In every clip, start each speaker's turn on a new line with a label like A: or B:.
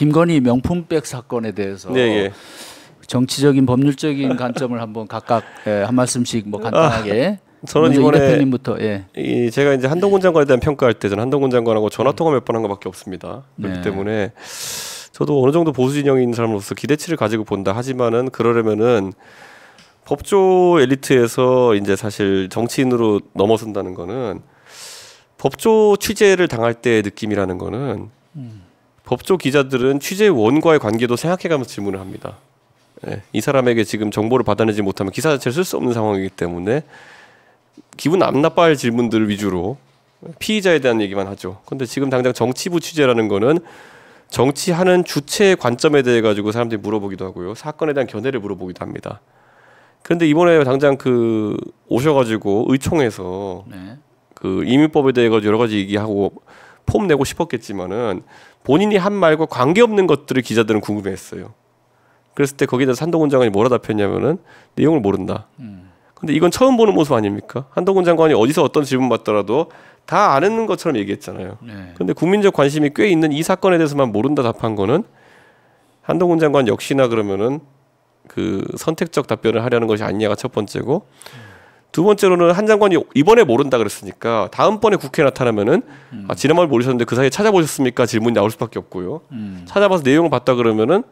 A: 김건희 명품백 사건에 대해서
B: 네, 예.
A: 정치적인 법률적인 관점을 한번 각각 한 말씀씩 뭐 간단하게.
B: 저는 이번에
A: 대표님부터
B: 제가 이제 한동훈 장관에 대한 평가할 때 저는 한동훈 장관하고 전화 통화 몇 번 한 것밖에 없습니다. 그렇기
A: 네.
B: 때문에 저도 어느 정도 보수 진영에 있는 사람으로서 기대치를 가지고 본다 하지만은 그러려면은 법조 엘리트에서 이제 사실 정치인으로 넘어선다는 거는 법조 취재를 당할 때의 느낌이라는 거는 법조 기자들은 취재 원과의 관계도 생각해가면서 질문을 합니다. 예, 이 사람에게 지금 정보를 받아내지 못하면 기사 자체를 쓸 수 없는 상황이기 때문에 기분 안 나빠할 질문들 위주로 피의자에 대한 얘기만 하죠. 근데 지금 당장 정치부 취재라는 거는 정치하는 주체의 관점에 대해 가지고 사람들이 물어보기도 하고요. 사건에 대한 견해를 물어보기도 합니다. 그런데 이번에 당장 그 오셔가지고 의총에서
A: 네.
B: 그 이민법에 대해 가지고 여러 가지 얘기하고 폼 내고 싶었겠지만은 본인이 한 말과 관계없는 것들을 기자들은 궁금해했어요. 그랬을 때 거기에 대해서 한동훈 장관이 뭐라 답했냐면은 내용을 모른다. 근데 이건 처음 보는 모습 아닙니까? 한동훈 장관이 어디서 어떤 질문 받더라도 다 아는 것처럼 얘기했잖아요.
A: 네.
B: 근데 국민적 관심이 꽤 있는 이 사건에 대해서만 모른다 답한 거는 한동훈 장관 역시나 그러면은 그 선택적 답변을 하려는 것이 아니냐가 첫 번째고 두 번째로는 한 장관이 이번에 모른다 그랬으니까 다음번에 국회에 나타나면은 지난번에 모르셨는데 그 사이에 찾아보셨습니까? 질문이 나올 수밖에 없고요. 찾아봐서 내용을 봤다 그러면은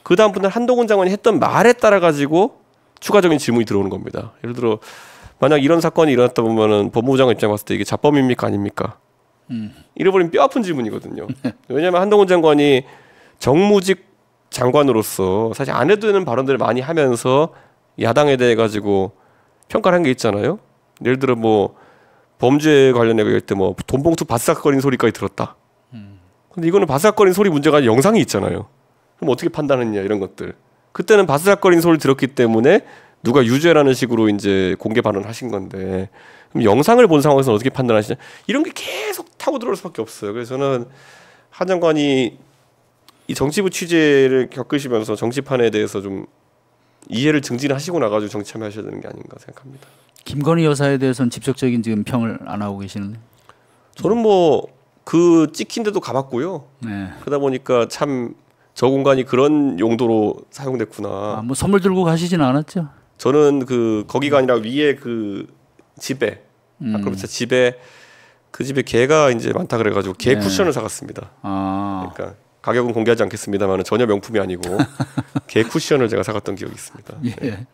B: 그 다음부터는 한동훈 장관이 했던 말에 따라 가지고 추가적인 질문이 들어오는 겁니다. 예를 들어 만약 이런 사건이 일어났다 보면은 법무부 장관 입장 봤을 때 이게 자범입니까 아닙니까? 이래버리면 뼈 아픈 질문이거든요. 왜냐하면 한동훈 장관이 정무직 장관으로서 사실 안 해도 되는 발언들을 많이 하면서 야당에 대해 가지고 평가를 한 게 있잖아요. 예를 들어 뭐 범죄 관련해 갈 때 뭐 돈봉투 바싹거리는 소리까지 들었다. 근데 이거는 바싹거리는 소리 문제가 아니라 영상이 있잖아요. 그럼 어떻게 판단했냐 이런 것들. 그때는 바스락거리는 소리를 들었기 때문에 누가 유죄라는 식으로 이제 공개 발언을 하신 건데 그럼 영상을 본 상황에서 어떻게 판단하시냐 이런 게 계속 타고 들어올 수밖에 없어요. 그래서 저는 한 장관이 이 정치부 취재를 겪으시면서 정치판에 대해서 좀 이해를 증진하시고 나가지고 정치 참여하셔야 되는 게 아닌가 생각합니다.
A: 김건희 여사에 대해서는 직접적인 지금 평을 안 하고 계시는?
B: 저는 뭐 그 찍힌 데도 가봤고요.
A: 네.
B: 그러다 보니까 참 저 공간이 그런 용도로 사용됐구나.
A: 아, 뭐 선물 들고 가시진 않았죠?
B: 저는 그 거기가 아니라 위에 그 집에 그러면서 집에 그 집에 개가 이제 많다 그래가지고 개 쿠션을 사갔습니다.
A: 아.
B: 그러니까 가격은 공개하지 않겠습니다만 전혀 명품이 아니고 개 쿠션을 제가 사갔던 기억이 있습니다.
A: 예.
B: 네.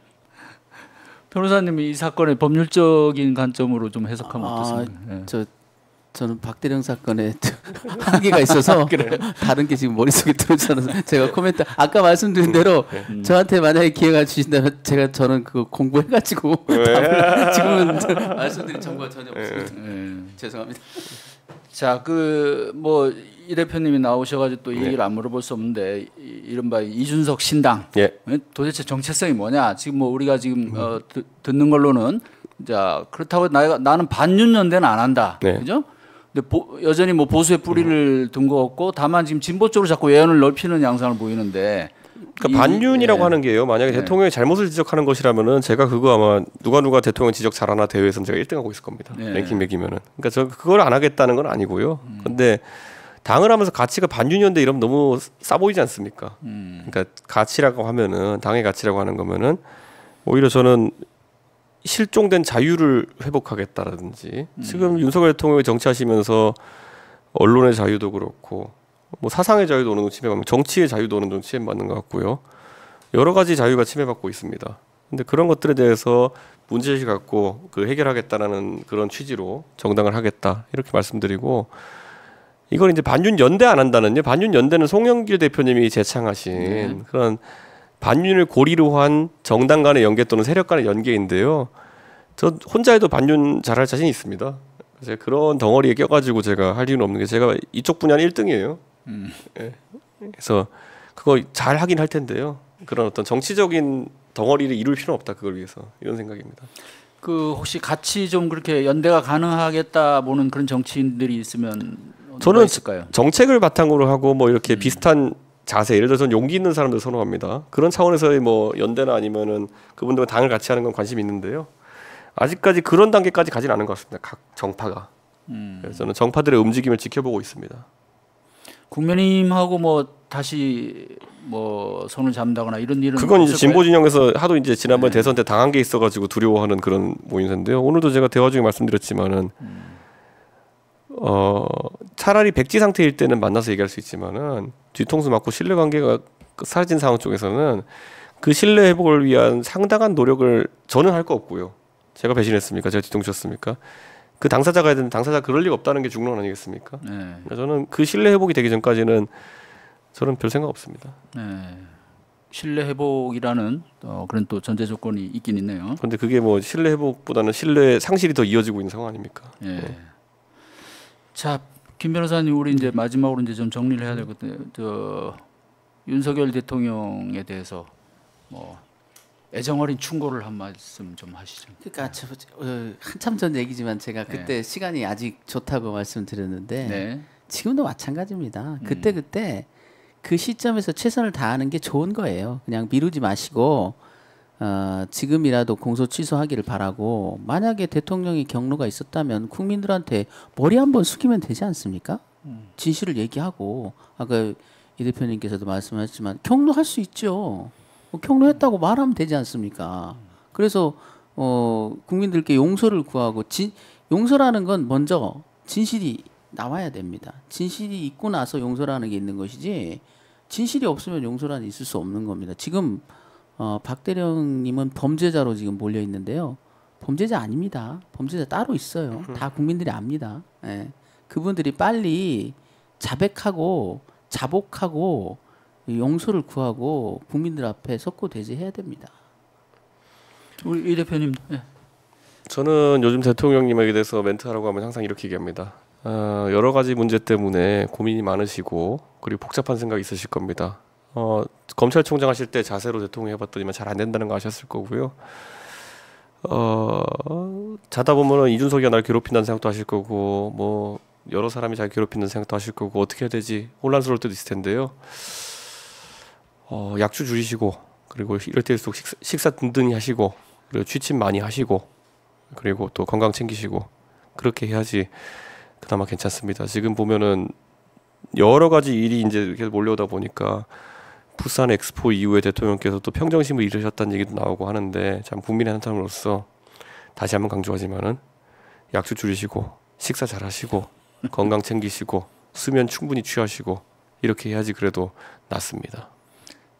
A: 변호사님이 이 사건의 법률적인 관점으로 좀 해석하면 어떻습니까?
C: 저는 박대령 사건에 한계가 있어서 다른 게 지금 머릿속에 들어오지 않아서 제가 코멘트 아까 말씀드린 대로 저한테 만약에 기회가 주신다면 저는 그거 공부해가지고 지금은 말씀드린 정보가 전혀 없습니다. 죄송합니다.
A: 자, 그 뭐 이 대표님이 나오셔가지고 또 이 얘기를 안 물어볼 수 없는데 이른바 이준석 신당 도대체 정체성이 뭐냐? 지금 뭐 우리가 지금 듣는 걸로는 자 그렇다고 나는 반윤연대는 안 한다, 그죠? 근데 여전히 뭐 보수의 뿌리를 둔 거 없고 다만 지금 진보 쪽으로 자꾸 외연을 넓히는 양상을 보이는데.
B: 그러니까 반윤이라고 하는 게요. 만약에 대통령이 잘못을 지적하는 것이라면은 제가 그거 아마 누가 대통령 지적 잘하나 대회에서는 제가 1등하고 있을 겁니다. 랭킹 매기면은. 그러니까 저 그걸 안 하겠다는 건 아니고요. 근데 당을 하면서 가치가 반윤연대 이러면 너무 싸 보이지 않습니까? 그러니까 가치라고 하면은 당의 가치라고 하는 거면은 오히려 저는 실종된 자유를 회복하겠다라든지 지금 윤석열 대통령이 정치하시면서 언론의 자유도 그렇고 뭐 사상의 자유도 어느 정도 침해받고 정치의 자유도 어느 정도 침해받는 것 같고요. 여러 가지 자유가 침해받고 있습니다. 근데 그런 것들에 대해서 문제의식 갖고 그 해결하겠다라는 그런 취지로 정당을 하겠다 이렇게 말씀드리고 이걸 이제 반윤 연대 안 한다는요. 반윤 연대는 송영길 대표님이 제창하신 그런 반윤을 고리로 한 정당 간의 연계 또는 세력 간의 연계인데요. 저 혼자 해도 반윤 잘할 자신이 있습니다. 그래서 그런 덩어리에 껴가지고 제가 할 이유는 없는 게 제가 이쪽 분야는 1등이에요. 예. 그래서 그거 잘 하긴 할 텐데요. 그런 어떤 정치적인 덩어리를 이룰 필요는 없다. 그걸 위해서 이런 생각입니다.
A: 그 혹시 같이 좀 그렇게 연대가 가능하겠다 보는 그런 정치인들이 있으면
B: 저는
A: 있을까요?
B: 정책을 바탕으로 하고 뭐 이렇게 비슷한 자세, 예를 들어서 용기 있는 사람들 선호합니다. 그런 차원에서의 뭐 연대나 아니면은 그분들과 당을 같이 하는 건 관심이 있는데요. 아직까지 그런 단계까지 가진 않은 것 같습니다. 각 정파가. 그래서 저는 정파들의 움직임을 지켜보고 있습니다.
A: 국민의힘하고 뭐 다시 뭐 손을 잡는다거나 이런 일은
B: 그건 이제
A: 없을까요?
B: 진보 진영에서 하도 이제 지난번 대선 때 당한 게 있어가지고 두려워하는 그런 모임인데요. 오늘도 제가 대화 중에 말씀드렸지만은 차라리 백지 상태일 때는 만나서 얘기할 수 있지만은 뒤통수 맞고 신뢰관계가 사라진 상황 쪽에서는 그 신뢰 회복을 위한 상당한 노력을 저는 할 거 없고요. 제가 배신했습니까? 제가 뒤통수 쳤습니까? 그 당사자가 해야 되는 당사자 그럴 리가 없다는 게 중론 아니겠습니까?
A: 네.
B: 그러니까 저는 그 신뢰 회복이 되기 전까지는 저는 별 생각 없습니다.
A: 네. 신뢰 회복이라는 그런 또 전제 조건이 있긴 있네요.
B: 그런데 그게 뭐 신뢰 회복보다는 신뢰 상실이 더 이어지고 있는 상황 아닙니까?
A: 예. 자, 김 변호사님, 우리 이제 마지막으로 이제 좀 정리를 해야 될 것 같아요. 윤석열 대통령에 대해서 뭐 애정 어린 충고를 한 말씀 좀 하시죠.
C: 그러니까 한참 전 얘기지만 제가 그때 시간이 아직 좋다고 말씀드렸는데 지금도 마찬가지입니다. 그때 그 시점에서 최선을 다하는 게 좋은 거예요. 그냥 미루지 마시고 지금이라도 공소 취소하기를 바라고, 만약에 대통령이 경로가 있었다면 국민들한테 머리 한번 숙이면 되지 않습니까? 진실을 얘기하고, 아까 이 대표님께서도 말씀하셨지만 경로할 수 있죠. 경로했다고 말하면 되지 않습니까? 그래서 국민들께 용서를 구하고, 용서라는 건 먼저 진실이 나와야 됩니다. 진실이 있고 나서 용서라는 게 있는 것이지, 진실이 없으면 용서라는 있을 수 없는 겁니다. 지금 박대령님은 범죄자로 지금 몰려 있는데요. 범죄자 아닙니다. 범죄자 따로 있어요. 다 국민들이 압니다. 예. 그분들이 빨리 자백하고 자복하고 용서를 구하고 국민들 앞에 석고대죄해야 됩니다.
A: 우리 이 대표님. 네.
B: 저는 요즘 대통령님에게 대해서 멘트하라고 하면 항상 이렇게 얘기합니다. 여러 가지 문제 때문에 고민이 많으시고 그리고 복잡한 생각이 있으실 겁니다. 검찰총장 하실 때 자세로 대통령 해봤더니만 잘 안 된다는 거 아셨을 거고요. 자다 보면은 이준석이가 날 괴롭힌다는 생각도 하실 거고, 뭐 여러 사람이 잘 괴롭힌다는 생각도 하실 거고, 어떻게 해야 되지 혼란스러울 때도 있을 텐데요. 약주 줄이시고, 그리고 이럴 때일수록 식사 든든히 하시고, 그리고 취침 많이 하시고, 그리고 또 건강 챙기시고, 그렇게 해야지 그나마 괜찮습니다. 지금 보면은 여러 가지 일이 이제 이렇게 몰려오다 보니까 부산 엑스포 이후에 대통령께서 또 평정심을 잃으셨다는 얘기도 나오고 하는데, 참 국민의 한 사람으로서 다시 한번 강조하지만은 약주 줄이시고 식사 잘 하시고 건강 챙기시고 수면 충분히 취하시고 이렇게 해야지 그래도 낫습니다.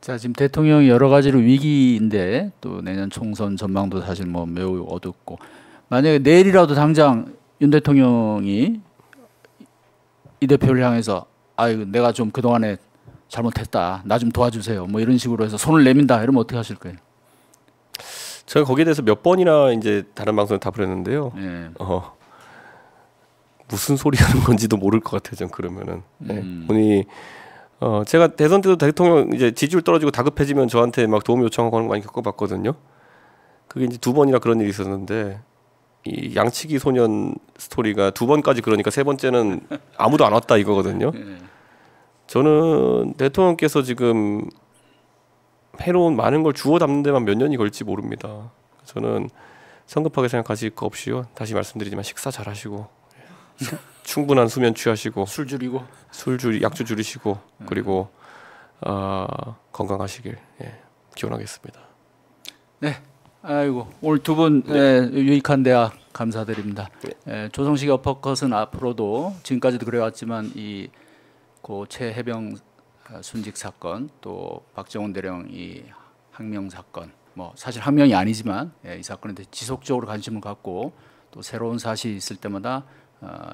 A: 자, 지금 대통령이 여러 가지로 위기인데 또 내년 총선 전망도 사실 뭐 매우 어둡고, 만약에 내일이라도 당장 윤 대통령이 이 대표를 향해서 아유 내가 좀 그동안에 잘못했다, 나 좀 도와주세요, 뭐 이런 식으로 해서 손을 내민다, 이러면 어떻게 하실 거예요?
B: 제가 거기에 대해서 몇 번이나 이제 다른 방송에 답을 했는데요.
A: 네.
B: 무슨 소리 하는 건지도 모를 것 같아요. 전 그러면은 본인이 제가 대선 때도 대통령 이제 지지율 떨어지고 다급해지면 저한테 막 도움 요청하고 하는 거 많이 겪어봤거든요. 그게 이제 2번이나 그런 일이 있었는데, 이 양치기 소년 스토리가 2번까지 그러니까 3번째는 아무도 안 왔다 이거거든요. 저는 대통령께서 지금 해놓은 많은 걸 주워 담는 데만 몇 년이 걸릴지 모릅니다. 저는 성급하게 생각하실 거 없이요. 다시 말씀드리지만 식사 잘 하시고 충분한 수면 취하시고
A: 술 줄이고
B: 약주 줄이시고 그리고 건강하시길 기원하겠습니다.
A: 네. 아이고 오늘 두 분 유익한 대화 감사드립니다. 조성식 어퍼컷은 앞으로도 지금까지도 그래왔지만 이 고 최해병 순직 사건, 또 박정훈 대령 이 항명 사건, 뭐 사실 항명이 아니지만 이 사건에 대해 지속적으로 관심을 갖고 또 새로운 사실이 있을 때마다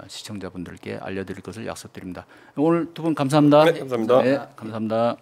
A: 시청자분들께 알려드릴 것을 약속드립니다. 오늘 두 분 감사합니다.
B: 네, 감사합니다.
A: 네, 감사합니다.